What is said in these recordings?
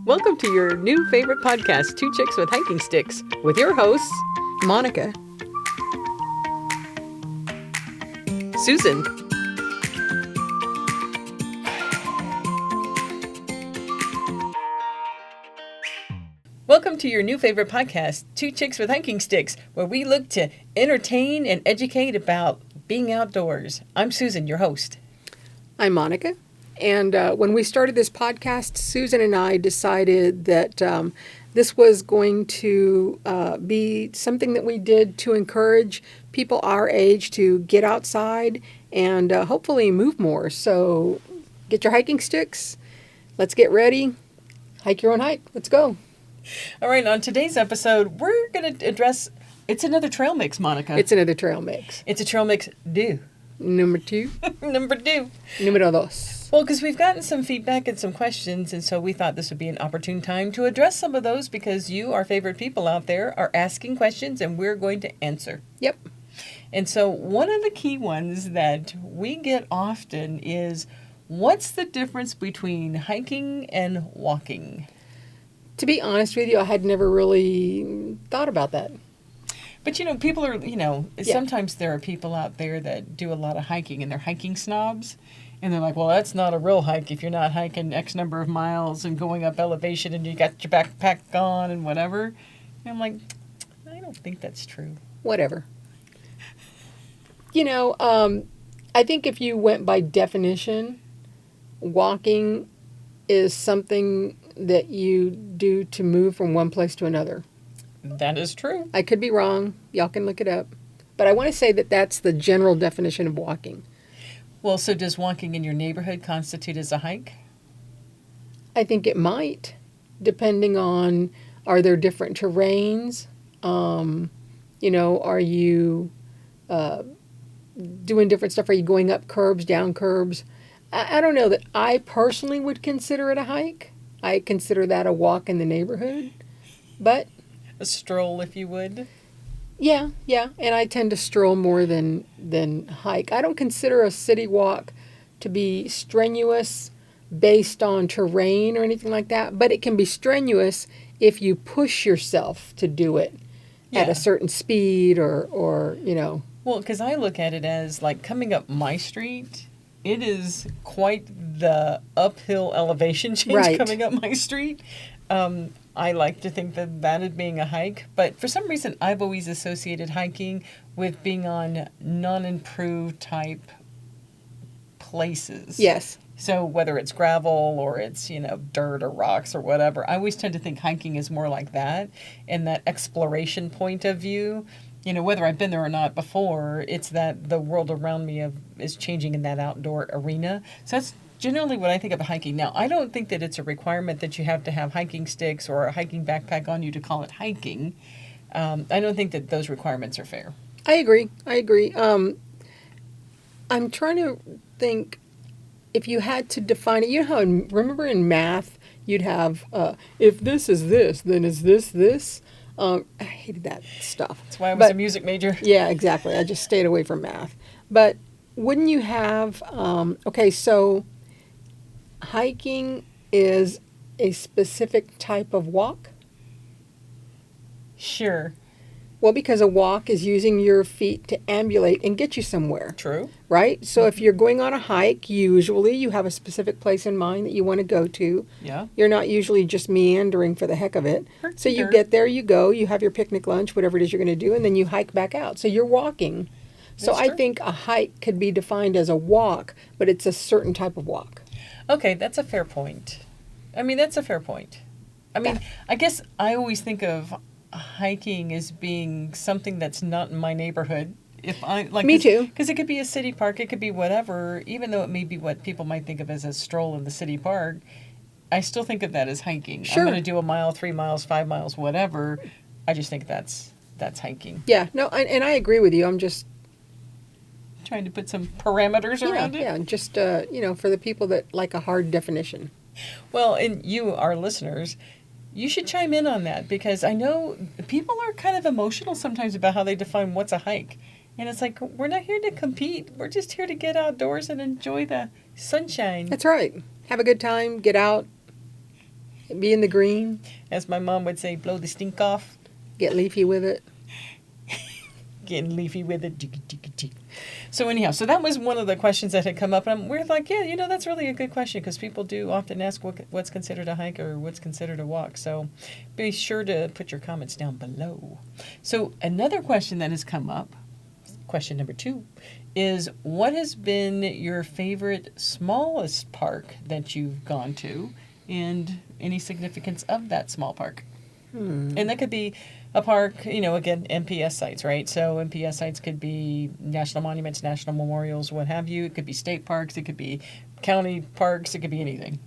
Welcome to your new favorite podcast, Two Chicks with Hiking Sticks, with your hosts, Monica. Susan. Welcome to your new favorite podcast, Two Chicks with Hiking Sticks, where we look to entertain and educate about being outdoors. I'm Susan, your host. I'm Monica. And when we started this podcast, Susan and I decided that this was going to be something that we did to encourage people our age to get outside and hopefully move more. So get your hiking sticks. Let's get ready. Hike your own hike. Let's go. All right, on today's episode, we're going to address, it's another trail mix, Monica. It's another trail mix. It's a trail mix do. Number two. Number two. Numero dos. Well, because we've gotten some feedback and some questions, and so we thought this would be an opportune time to address some of those because you, our favorite people out there, are asking questions and we're going to answer. Yep. And so one of the key ones that we get often is, what's the difference between hiking and walking? To be honest with you, I had never really thought about that. But, people are, sometimes there are people out there that do a lot of hiking and they're hiking snobs. And they're like, well, that's not a real hike if you're not hiking X number of miles and going up elevation and you got your backpack on and whatever. And I'm like, I don't think that's true. Whatever. I think if you went by definition, walking is something that you do to move from one place to another. That is true. I could be wrong. Y'all can look it up. But I want to say that that's the general definition of walking. Well, so does walking in your neighborhood constitute as a hike? I think it might, depending on, are there different terrains? Are you doing different stuff? Are you going up curbs, down curbs? I don't know that I personally would consider it a hike. I consider that a walk in the neighborhood. But a stroll, if you would. Yeah, and I tend to stroll more than hike. I don't consider a city walk to be strenuous based on terrain or anything like that, but it can be strenuous if you push yourself to do it at a certain speed or. Well, because I look at it as like coming up my street, it is quite the uphill elevation change coming up my street. I like to think that is being a hike, but for some reason I've always associated hiking with being on non-improved type places. Yes. So whether it's gravel or it's, dirt or rocks or whatever, I always tend to think hiking is more like that, and that exploration point of view. Whether I've been there or not before, it's that the world around me is changing in that outdoor arena. So that's generally what I think of hiking. Now, I don't think that it's a requirement that you have to have hiking sticks or a hiking backpack on you to call it hiking. I don't think that those requirements are fair. I agree. I'm trying to think if you had to define it. You know how, remember in math, you'd have, if this is this, then is this? I hated that stuff. That's why I was a music major. Yeah, exactly. I just stayed away from math. But wouldn't you have, so hiking is a specific type of walk? Sure. Well, because a walk is using your feet to ambulate and get you somewhere. True. Right? So if you're going on a hike, usually you have a specific place in mind that you want to go to. Yeah. You're not usually just meandering for the heck of it. So you get there, you go, you have your picnic lunch, whatever it is you're going to do, and then you hike back out. So you're walking. So I think a hike could be defined as a walk, but it's a certain type of walk. Okay, that's a fair point. I guess I always think of hiking as being something that's not in my neighborhood. Me too. Because it could be a city park, it could be whatever, even though it may be what people might think of as a stroll in the city park, I still think of that as hiking. Sure. I'm going to do a mile, 3 miles, 5 miles, whatever. I just think that's hiking. Yeah, no, and I agree with you. I'm just trying to put some parameters around it. Yeah, just, for the people that like a hard definition. Well, and you, our listeners, you should chime in on that, because I know people are kind of emotional sometimes about how they define what's a hike. And it's like, we're not here to compete. We're just here to get outdoors and enjoy the sunshine. That's right. Have a good time. Get out. Be in the green. As my mom would say, blow the stink off. Get leafy with it. Getting leafy with it. So anyhow, so that was one of the questions that had come up, and we're like, yeah, that's really a good question, because people do often ask what's considered a hike or what's considered a walk. So be sure to put your comments down below. So another question that has come up, question number 2, is what has been your favorite smallest park that you've gone to, and any significance of that small park? And that could be a park, again, NPS sites, right? So NPS sites could be national monuments, national memorials, what have you. It could be state parks. It could be county parks. It could be anything.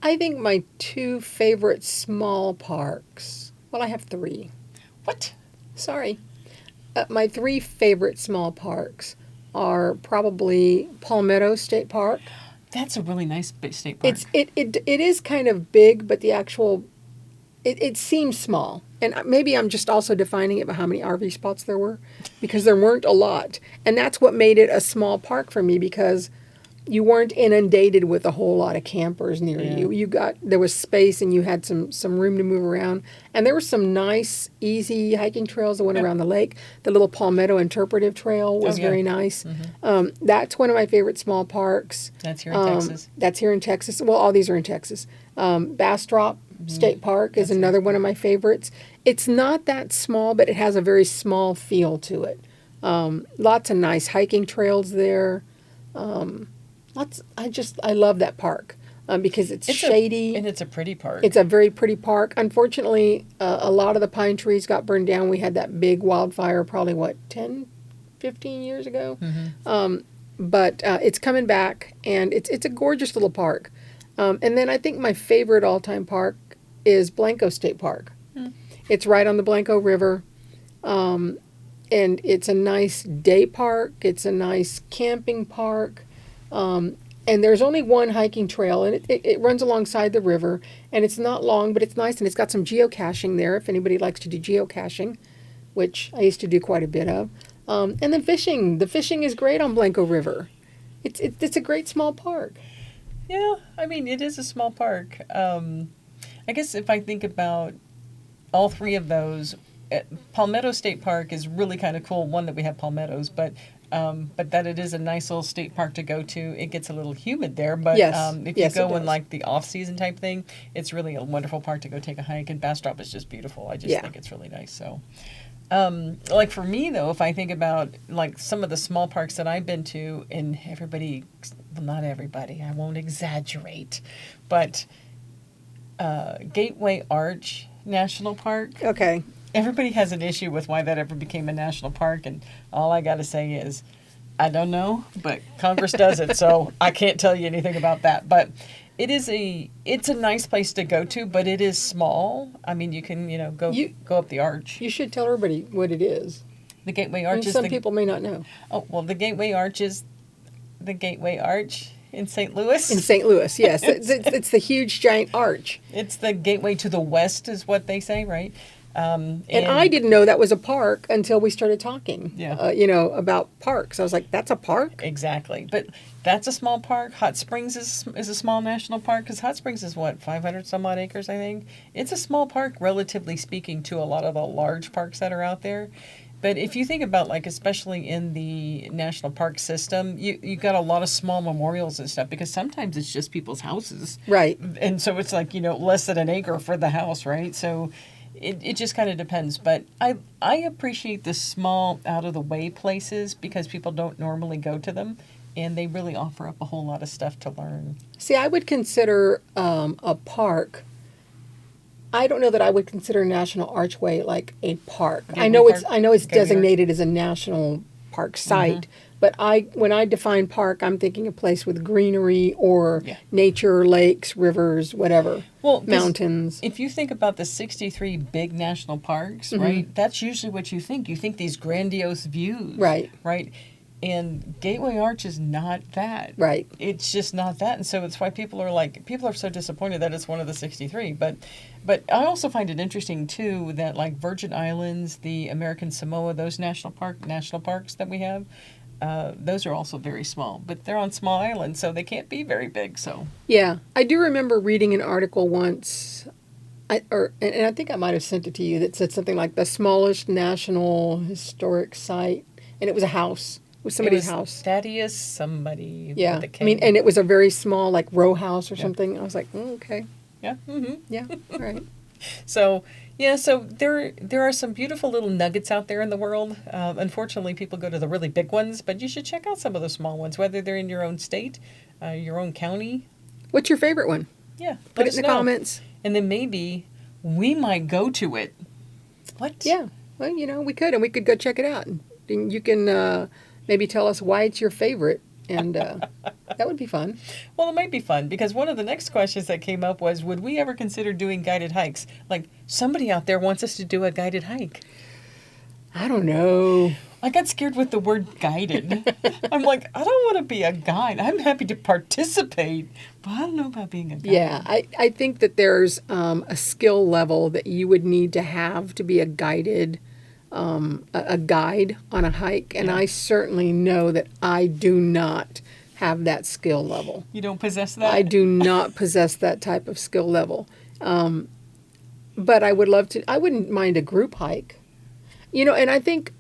I think my 2 favorite small parks, well, I have 3. What? Sorry. My 3 favorite small parks are probably Palmetto State Park. That's a really nice state park. It is kind of big, but the actual, it seems small. And maybe I'm just also defining it by how many RV spots there were, because there weren't a lot. And that's what made it a small park for me, because you weren't inundated with a whole lot of campers near you. There was space, and you had some room to move around. And there were some nice, easy hiking trails that went around the lake. The little Palmetto Interpretive Trail was very nice. Mm-hmm. That's one of my favorite small parks. That's here in Texas. That's here in Texas. Well, all these are in Texas. Bastrop State Park is another one of my favorites. It's not that small, but it has a very small feel to it. Lots of nice hiking trails there. I love that park because it's shady. And it's a pretty park. It's a very pretty park. Unfortunately, a lot of the pine trees got burned down. We had that big wildfire probably, 10, 15 years ago? Mm-hmm. But it's coming back, and it's a gorgeous little park. And then I think my favorite all-time park is Blanco State Park. It's right on the Blanco River. And it's a nice day park. It's a nice camping park. And there's only one hiking trail, and it runs alongside the river, and it's not long, but it's nice, and it's got some geocaching there if anybody likes to do geocaching, which I used to do quite a bit of. And then fishing. The fishing is great on Blanco River. It's a great small park. Yeah, I mean, it is a small park. I guess if I think about all 3 of those, Palmetto State Park is really kind of cool. One, that we have palmettos, but that it is a nice little state park to go to. It gets a little humid there, but if you go in like the off-season type thing, it's really a wonderful park to go take a hike. And Bastrop is just beautiful. I just think it's really nice. So, like for me though, if I think about like some of the small parks that I've been to, and everybody, well, not everybody, I won't exaggerate, but Gateway Arch National Park. Okay. Everybody has an issue with why that ever became a national park, and all I got to say is, I don't know, but Congress does it, so I can't tell you anything about that. But it's a nice place to go to, but it is small. I mean, you can go up the arch. You should tell everybody what it is. The Gateway Arch is some people may not know. Oh well, the Gateway Arch is the Gateway Arch in St. Louis. In St. Louis, yes, it's the huge giant arch. It's the gateway to the west, is what they say, right? And I didn't know that was a park until we started talking, Yeah. About parks. I was like, that's a park? Exactly. But that's a small park. Hot Springs is a small national park, because Hot Springs is, 500 some odd acres, I think. It's a small park, relatively speaking, to a lot of the large parks that are out there. But if you think about, like, especially in the national park system, you got a lot of small memorials and stuff, because sometimes it's just people's houses. Right. And so it's like, less than an acre for the house, right? So it just kind of depends. But I appreciate the small, out-of-the-way places, because people don't normally go to them, and they really offer up a whole lot of stuff to learn. See, I would consider a park. I don't know that I would consider National Archway like a park. I know it's designated as a national park site, but when I define park, I'm thinking a place with greenery or nature, lakes, rivers, whatever, mountains. If you think about the 63 big national parks, right, that's usually what you think. You think these grandiose views. Right. Right. And Gateway Arch is not that. Right. It's just not that. And so it's why people are so disappointed that it's one of the 63. But I also find it interesting, too, that like Virgin Islands, the American Samoa, those national parks that we have, those are also very small, but they're on small islands, so they can't be very big. So Yeah, I do remember reading an article once, and I think I might have sent it to you, that said something like the smallest national historic site, and it was a house. It was it somebody's was house. Thaddeus somebody Yeah, with a K. I mean, and it was a very small, like, row house or Yeah. something. I was like, okay, Yeah. Mm-hmm. yeah, all right. So yeah, so there are some beautiful little nuggets out there in the world. Unfortunately, people go to the really big ones, but you should check out some of the small ones, whether they're in your own state, your own county. What's your favorite one? Yeah, Put let it us in the know, comments. and then maybe we might go to it. What? Yeah, well, we could, and we could go check it out. And you can maybe tell us why it's your favorite, and that would be fun. Well, it might be fun because one of the next questions that came up was, would we ever consider doing guided hikes? Like somebody out there wants us to do a guided hike. I don't know. I got scared with the word guided. I'm like, I don't want to be a guide. I'm happy to participate, but I don't know about being a guide. Yeah, I think that there's a skill level that you would need to have to be a guided, a guide on a hike, and Yeah. I certainly know that I do not have that skill level. You don't possess that? I do not possess that type of skill level. But I would love to. I wouldn't mind a group hike. And I think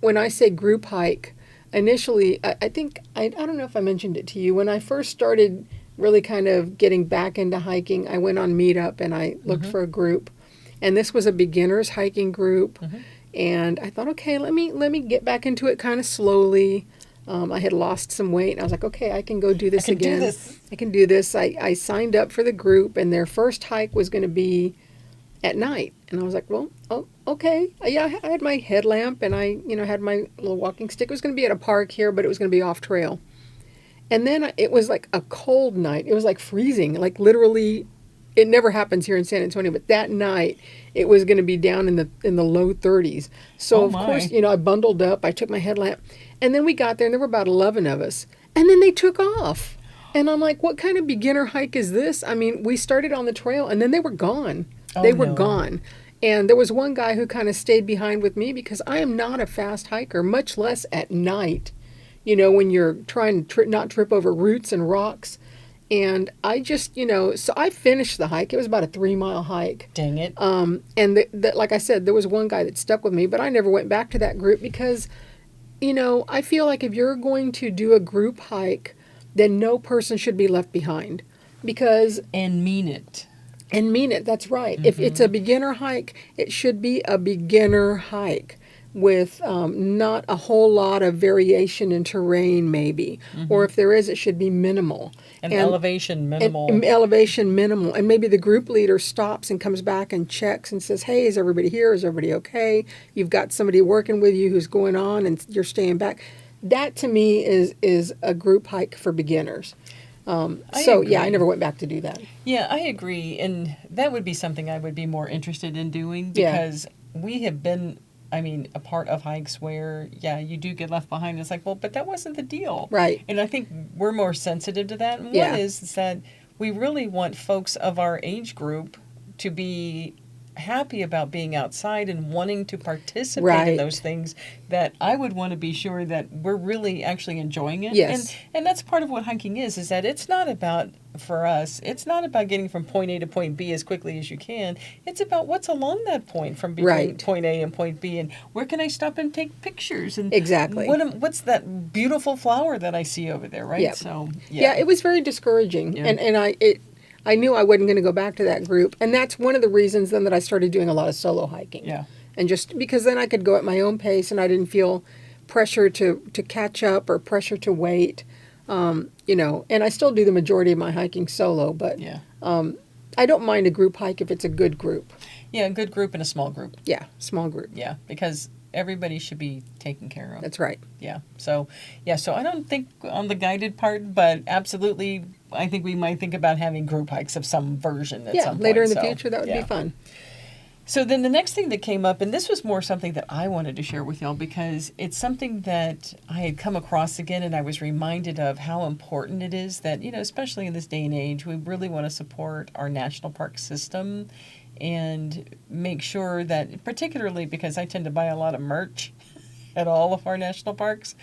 when I say group hike, initially, I think, I don't know if I mentioned it to you, when I first started really kind of getting back into hiking, I went on Meetup and I looked for a group. And this was a beginner's hiking group. And I thought, okay, let me get back into it kind of slowly. I had lost some weight and I was like, okay, I can go do this again. I can do this. I signed up for the group, and their first hike was going to be at night. And I was like, well, oh, okay. Yeah, I had my headlamp and I, had my little walking stick. It was going to be at a park here, but it was going to be off trail. And then it was like a cold night. It was like freezing, like literally. It never happens here in San Antonio, but that night it was going to be down in the low 30s. So of course, I bundled up. I took my headlamp, and then we got there, and there were about 11 of us, and then they took off. And I'm like, what kind of beginner hike is this? I mean, we started on the trail, and then they were gone. They were gone. And there was one guy who kind of stayed behind with me because I am not a fast hiker, much less at night, when you're trying to not trip over roots and rocks. And I just, so I finished the hike. It was about a 3-mile hike. Dang it. And like I said, there was one guy that stuck with me, but I never went back to that group because, I feel like if you're going to do a group hike, then no person should be left behind. Because... And mean it. And mean it, that's right. If it's a beginner hike, it should be a beginner hike with not a whole lot of variation in terrain, maybe. Or if there is, it should be minimal. And elevation minimal. Elevation minimal. And maybe the group leader stops and comes back and checks and says, hey, is everybody here? Is everybody okay? You've got somebody working with you who's going on and you're staying back. That, to me, is a group hike for beginners. Yeah, I never went back to do that. Yeah, I agree. And that would be something I would be more interested in doing because we have been, a part of hikes where, you do get left behind. It's like, well, but that wasn't the deal. Right. And I think we're more sensitive to that. And one is that we really want folks of our age group to be happy about being outside and wanting to participate in those things, that I would want to be sure that we're really actually enjoying it. Yes. And that's part of what hiking is that it's not about, for us, it's not about getting from point A to point B as quickly as you can. It's about what's along that point from between point A and point B, and where can I stop and take pictures, and exactly what's that beautiful flower that I see over there, right? Yep. So it was very discouraging, and I knew I wasn't going to go back to that group. And that's one of the reasons then that I started doing a lot of solo hiking. Yeah. And just because then I could go at my own pace and I didn't feel pressure to catch up or pressure to wait. And I still do the majority of my hiking solo, but I don't mind a group hike if it's a good group. Yeah, a good group and a small group. Yeah, small group. Yeah, because everybody should be taken care of. That's right. Yeah. So I don't think on the guided part, but absolutely, I think we might think about having group hikes of some version at some point. Later in the future, that would be fun. So then the next thing that came up, and this was more something that I wanted to share with y'all because it's something that I had come across again, and I was reminded of how important it is that, especially in this day and age, we really want to support our national park system and make sure that, particularly because I tend to buy a lot of merch at all of our national parks,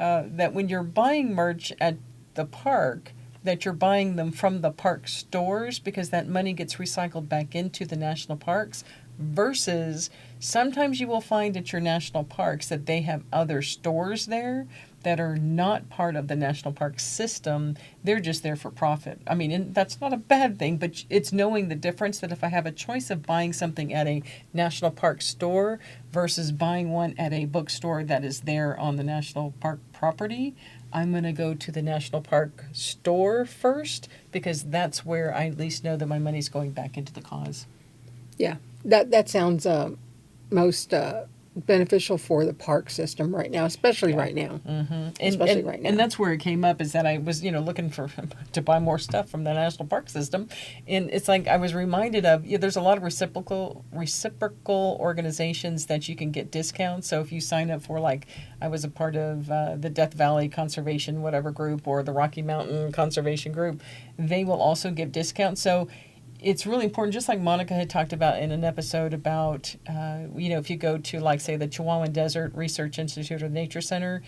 that when you're buying merch at the park, that you're buying them from the park stores because that money gets recycled back into the national parks, versus sometimes you will find at your national parks that they have other stores there that are not part of the national park system. They're just there for profit. I mean, and that's not a bad thing, but it's knowing the difference, that if I have a choice of buying something at a national park store versus buying one at a bookstore that is there on the national park property, I'm going to go to the national park store first, because that's where I at least know that my money's going back into the cause. Yeah, that sounds most beneficial for the park system right now, especially right now. Mm-hmm. Especially right now. And that's where it came up, is that I was, looking to buy more stuff from the national park system, and it's like I was reminded of, there's a lot of reciprocal organizations that you can get discounts. So if you sign up for, like, I was a part of the Death Valley Conservation whatever group, or the Rocky Mountain Conservation Group, they will also give discounts. So it's really important, just like Monica had talked about in an episode about, if you go to, like, say, the Chihuahuan Desert Research Institute or Nature Center,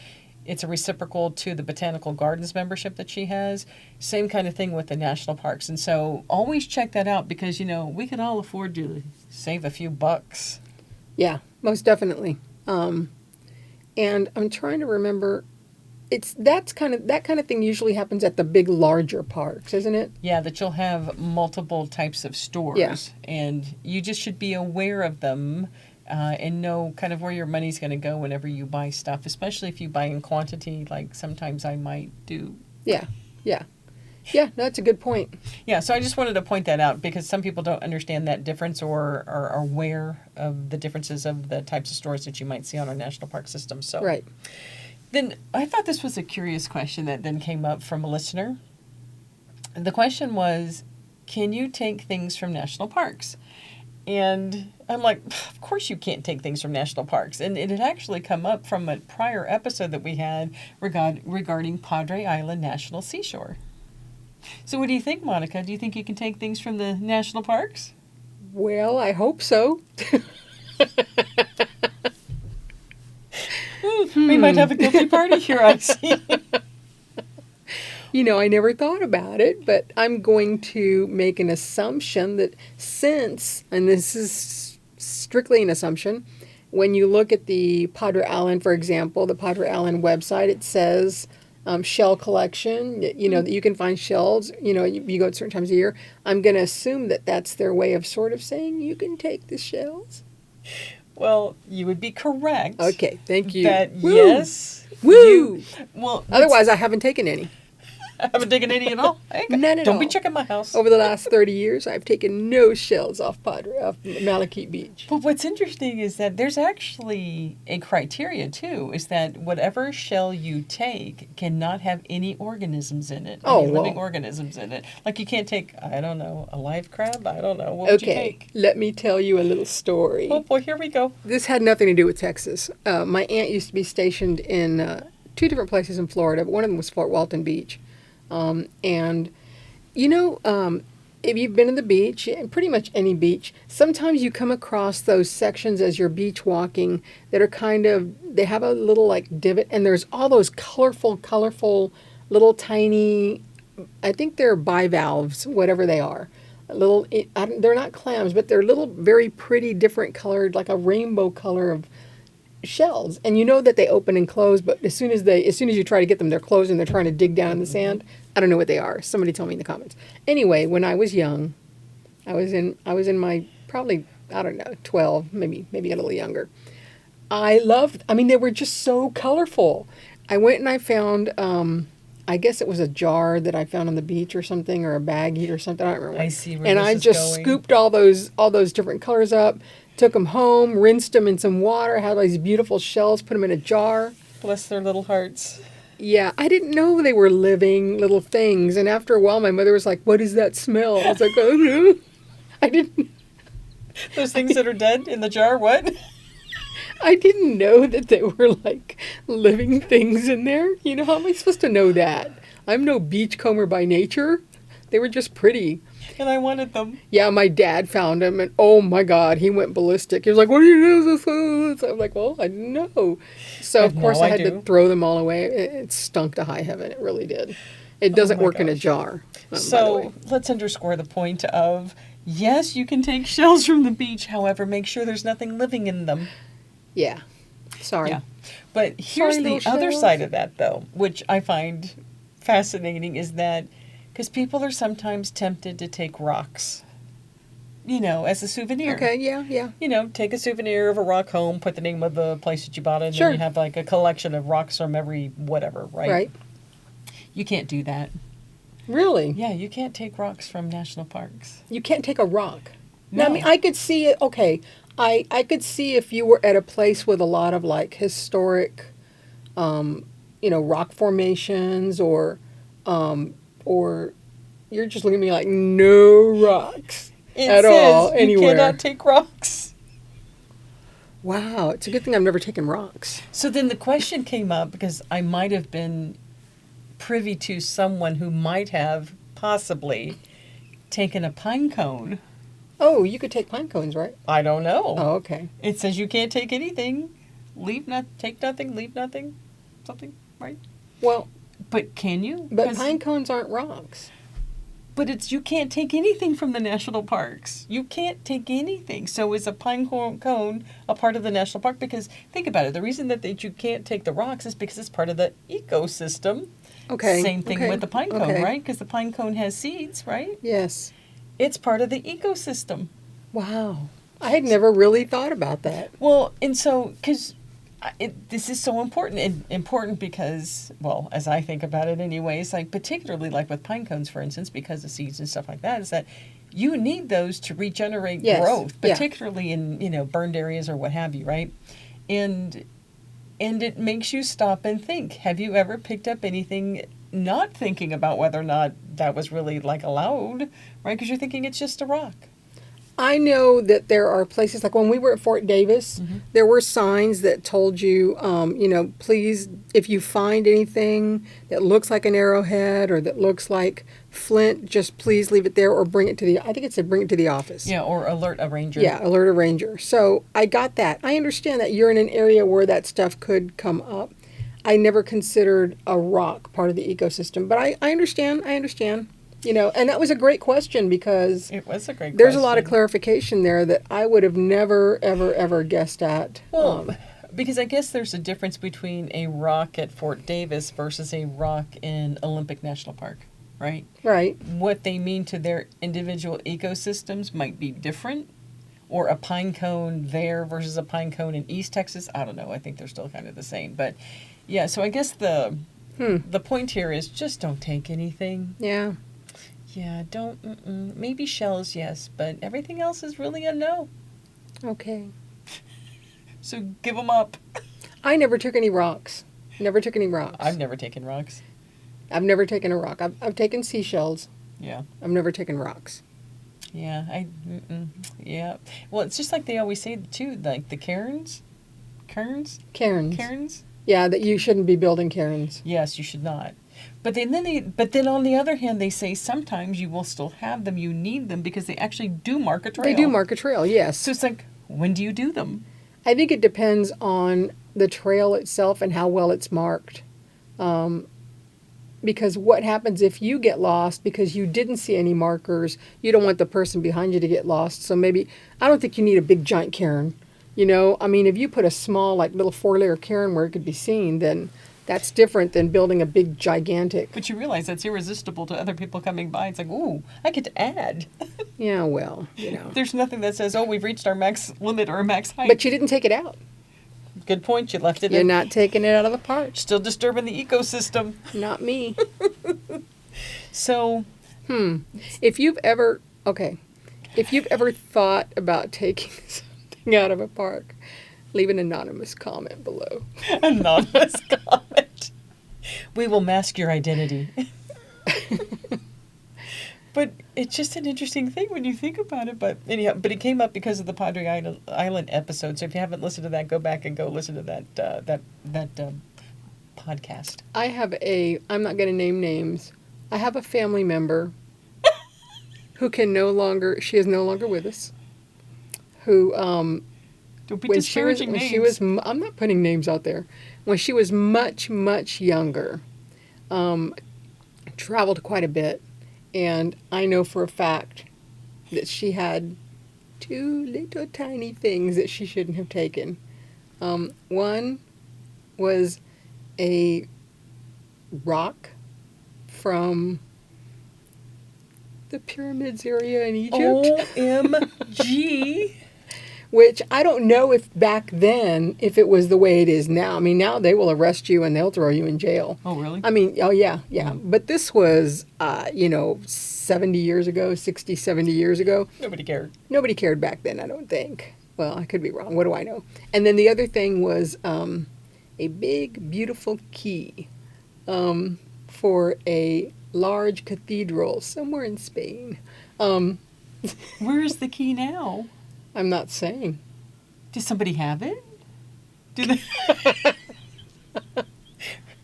it's a reciprocal to the Botanical Gardens membership that she has. Same kind of thing with the national parks. And so always check that out, because, we could all afford to save a few bucks. Yeah, most definitely. And I'm trying to remember, that kind of thing usually happens at the big, larger parks, isn't it? Yeah, that you'll have multiple types of stores. Yeah. And you just should be aware of them, and know kind of where your money's going to go whenever you buy stuff, especially if you buy in quantity, like sometimes I might do. Yeah, no, that's a good point. Yeah, so I just wanted to point that out, because some people don't understand that difference, or are aware of the differences of the types of stores that you might see on our national park system. So Right. Then I thought this was a curious question that then came up from a listener. The question was, can you take things from national parks? And I'm like, of course you can't take things from national parks. And it had actually come up from a prior episode that we had regarding Padre Island National Seashore. So what do you think, Monica? Do you think you can take things from the national parks? Well, I hope so. We might have a guilty party here, I see. I never thought about it, but I'm going to make an assumption that and this is strictly an assumption, when you look at the Padre Island, for example, the Padre Island website, it says shell collection, that you can find shells, you go at certain times of year. I'm going to assume that that's their way of sort of saying you can take the shells. Well, you would be correct. Okay, thank you. That Woo! yes. Woo! Well, Otherwise, I haven't taken any. I haven't taken any at all. None at all. Don't be checking my house. Over the last 30 years, I've taken no shells off Malachite Beach. But what's interesting is that there's actually a criteria, too, is that whatever shell you take cannot have any organisms in it. Any living organisms in it. Like, you can't take, I don't know, a live crab? I don't know. What would you take? Let me tell you a little story. Oh, boy, here we go. This had nothing to do with Texas. My aunt used to be stationed in 2 different places in Florida, but one of them was Fort Walton Beach. If you've been to the beach, pretty much any beach, sometimes you come across those sections as you're beach walking that are they have a little like divot, and there's all those colorful little tiny, I think they're bivalves, whatever they are. They're not clams, but they're little, very pretty, different colored, like a rainbow color of shells, and you know that they open and close, but as soon as you try to get them, they're closed and they're trying to dig down in the sand. I don't know what they are. Somebody tell me in the comments. Anyway, when I was young, I was in my probably, I don't know, 12, maybe a little younger. They were just so colorful. I went and I found I guess it was a jar that I found on the beach or something, or a baggie or something. I don't remember. I see where and this I is just going. scooped all those different colors up, took them home, rinsed them in some water, had all these beautiful shells, put them in a jar. Bless their little hearts. Yeah, I didn't know they were living little things. And after a while, my mother was like, "What is that smell?" I was like, "Oh no." I didn't. Those things that are dead in the jar, what? I didn't know that they were like living things in there. How am I supposed to know that? I'm no beachcomber by nature. They were just pretty. And I wanted them. Yeah, my dad found him, and oh my God, he went ballistic. He was like, "What do you do with this?" So I'm like, "Well, I didn't know." So of But course now I I had to do. throw them all away. It stunk to high heaven. It really did. It Oh doesn't my work in a gosh. jar, by the way. So let's underscore the point of yes, you can take shells from the beach. However, make sure there's nothing living in them. Yeah. Sorry. Yeah. But Sorry, here's little the other side shells. of that, though, which I find fascinating is that because people are sometimes tempted to take rocks, as a souvenir. Okay. Yeah. Yeah. Take a souvenir of a rock home, put the name of the place that you bought it, and then Sure. you have like a collection of rocks from every whatever, right? Right. You can't do that. Really? Yeah, you can't take rocks from national parks. You can't take a rock. Now, No. I mean, I could see it. Okay. I could see if you were at a place with a lot of like historic, rock formations or you're just looking at me like no rocks It at all says you anywhere. cannot take rocks. Wow, it's a good thing I've never taken rocks. So then the question came up because I might have been privy to someone who might have possibly taken a pine cone. Oh, you could take pine cones, right? I don't know. Oh, okay. It says you can't take anything, take nothing, leave nothing, something, right? Well, But can you? but pine cones aren't rocks. But you can't take anything from the national parks. You can't take anything. So is a pine cone a part of the national park? Because think about it. The reason that you can't take the rocks is because it's part of the ecosystem. Okay. Same thing okay, with the pine cone, okay. right? Because the pine cone has seeds, right? Yes. It's part of the ecosystem. Wow. I had never really thought about that. Well, and so, because this is so important, and important because, well, as I think about it anyways, like particularly like with pine cones, for instance, because of seeds and stuff like that, is that you need those to regenerate Yes, growth, yeah. particularly in, burned areas or what have you, right? And it makes you stop and think. Have you ever picked up anything not thinking about whether or not that was really like allowed, right? Because you're thinking it's just a rock. I know that there are places like when we were at Fort Davis, there were signs that told you, please, if you find anything that looks like an arrowhead or that looks like flint, just please leave it there or bring it to I think it said bring it to the office. Yeah, or alert a ranger. Yeah, alert a ranger. So I got that. I understand that you're in an area where that stuff could come up. I never considered a rock part of the ecosystem, but I understand. And that was a great question because It was a great there's a lot of question. clarification there that I would have never, ever, ever guessed at. Well, because I guess there's a difference between a rock at Fort Davis versus a rock in Olympic National Park, right? Right. What they mean to their individual ecosystems might be different. Or a pine cone there versus a pine cone in East Texas. I don't know. I think they're still kind of the same. But yeah, so I guess the point here is just don't take anything. Yeah. Yeah, don't. Maybe shells, yes, but everything else is really a no. Okay. So give them up. I never took any rocks. Never took any rocks. I've never taken rocks. I've never taken a rock. I've taken seashells. Yeah. I've never taken rocks. Yeah, yeah. Well, it's just like they always say too, like the cairns. Cairns. Cairns. Yeah, that you shouldn't be building cairns. Yes, you should not. But then on the other hand, they say sometimes you will still have them. You need them because they actually do mark a trail. They do mark a trail, yes. So it's like, when do you do them? I think it depends on the trail itself and how well it's marked. Because what happens if you get lost because you didn't see any markers? You don't want the person behind you to get lost. So maybe, I don't think you need a big giant cairn. I mean, if you put a small, like little 4-layer cairn where it could be seen, then that's different than building a big, gigantic. But you realize that's irresistible to other people coming by. It's like, ooh, I get to add. Yeah, well, There's nothing that says, oh, we've reached our max limit or max height. But you didn't take it out. Good point. You left it You're in. not taking it out of the park. Still disturbing the ecosystem. Not me. So, If you've ever thought about taking something out of a park, leave an anonymous comment below. anonymous comment. We will mask your identity. But it's just an interesting thing when you think about it. But anyhow, it came up because of the Padre Island episode. So if you haven't listened to that, go back and go listen to that podcast. I'm not going to name names. I have a family member who she is no longer with us, who, Don't be when disparaging names. I'm not putting names out there. When she was much, much younger, traveled quite a bit, and I know for a fact that she had two little tiny things that she shouldn't have taken. One was a rock from the pyramids area in Egypt. OMG. Which I don't know if back then, if it was the way it is now. I mean, now they will arrest you and they'll throw you in jail. Oh, really? I mean, oh, yeah. But this was, 70 years ago, 60, 70 years ago. Nobody cared. Nobody cared back then, I don't think. Well, I could be wrong. What do I know? And then the other thing was a big, beautiful key for a large cathedral somewhere in Spain. Where is the key now? I'm not saying. Does somebody have it? Do they?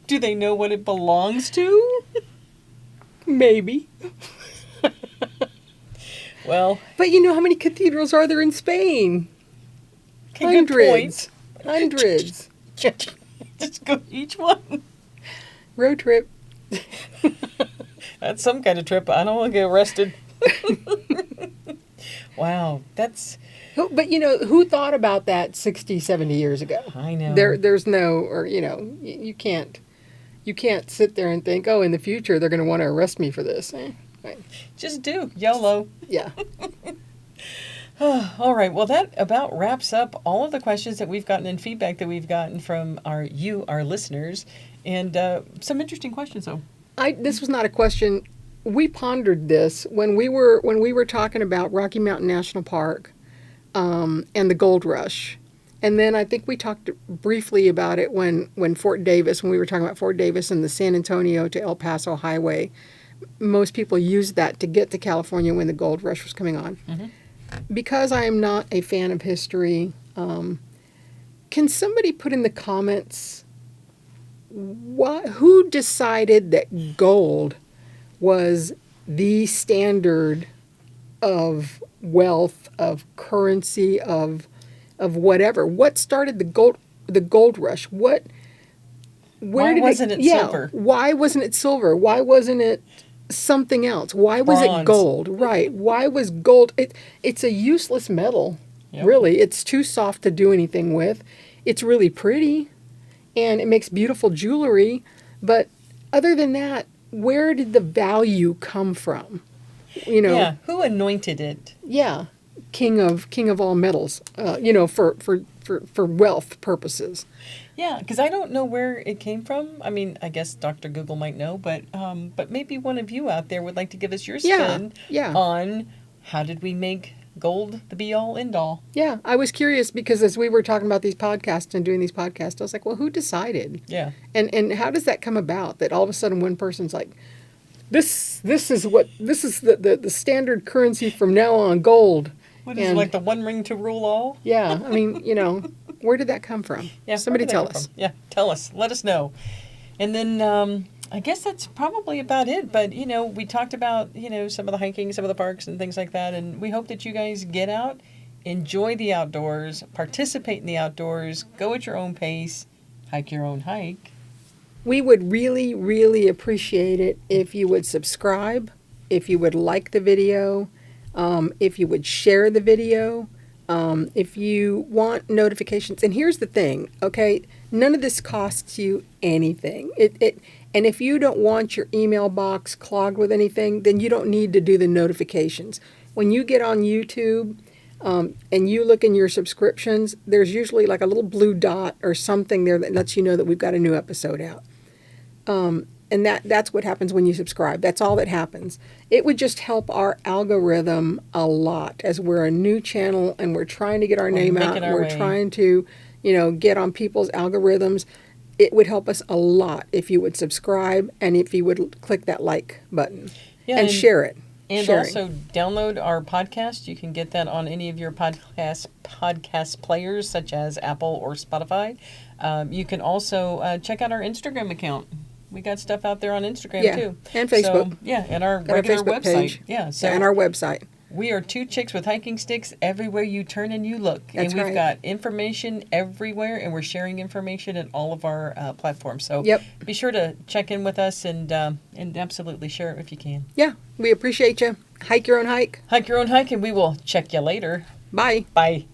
Do they know what it belongs to? Maybe. Well, but you know how many cathedrals are there in Spain? okay, Hundreds. Hundreds. Just go to each one. Road trip. That's some kind of trip. I don't want to get arrested. Wow, that's... But who thought about that 60, 70 years ago? I know. There's no, or you can't sit there and think, oh, in the future they're going to want to arrest me for this. Right. Just do. YOLO. Yeah. All right. Well, that about wraps up all of the questions that we've gotten and feedback that we've gotten from our listeners, and some interesting questions. So, this was not a question. We pondered this when we were talking about Rocky Mountain National Park, and the gold rush, and then I think we talked briefly about it when we were talking about Fort Davis and the San Antonio to El Paso highway. Most people used that to get to California when the gold rush was coming on. Mm-hmm. Because I am not a fan of history, can somebody put in the comments who decided that gold was the standard of wealth, of currency, of whatever? What started the gold rush? Why wasn't it silver? Why wasn't it silver? Why wasn't it something else? Why was Bronze. it gold? Right. Why was gold? It's a useless metal. Yep. Really. It's too soft to do anything with. It's really pretty, and it makes beautiful jewelry. But other than that, where did the value come from? Yeah. Who anointed it? Yeah. King of all metals. For wealth purposes. Yeah, because I don't know where it came from. I mean, I guess Dr. Google might know, but maybe one of you out there would like to give us your spin on how did we make gold the be-all, end-all. Yeah, I was curious because as we were talking about these podcasts and doing these podcasts, I was like, well, who decided? Yeah. And how does that come about that all of a sudden one person's like, this is the standard currency from now on, gold. What is it, like the one ring to rule all? Yeah, I mean, where did that come from? Yeah, somebody tell us. Yeah, tell us. Let us know. And then I guess that's probably about it. But, we talked about, some of the hiking, some of the parks and things like that. And we hope that you guys get out, enjoy the outdoors, participate in the outdoors, go at your own pace, hike your own hike. We would really, really appreciate it if you would subscribe, if you would like the video, if you would share the video. If you want notifications, and here's the thing, okay, none of this costs you anything. And if you don't want your email box clogged with anything, then you don't need to do the notifications. When you get on YouTube and you look in your subscriptions, there's usually like a little blue dot or something there that lets you know that we've got a new episode out. And that's what happens when you subscribe. That's all that happens. It would just help our algorithm a lot as we're a new channel and we're trying to get our name out. And we're trying to, get on people's algorithms. It would help us a lot if you would subscribe and if you would click that like button and share it. And also download our podcast. You can get that on any of your podcast players such as Apple or Spotify. You can also check out our Instagram account. we got stuff out there on Instagram Yeah, too. and Facebook. So, yeah, and our Got our regular Facebook website. page. Yeah, so And our website. we are two chicks with hiking sticks everywhere you turn and you look. That's and we've right. got information everywhere, and we're sharing information in all of our platforms. So Yep. be sure to check in with us and absolutely share it if you can. Yeah, we appreciate you. Hike your own hike. Hike your own hike, and we will check you later. Bye. Bye.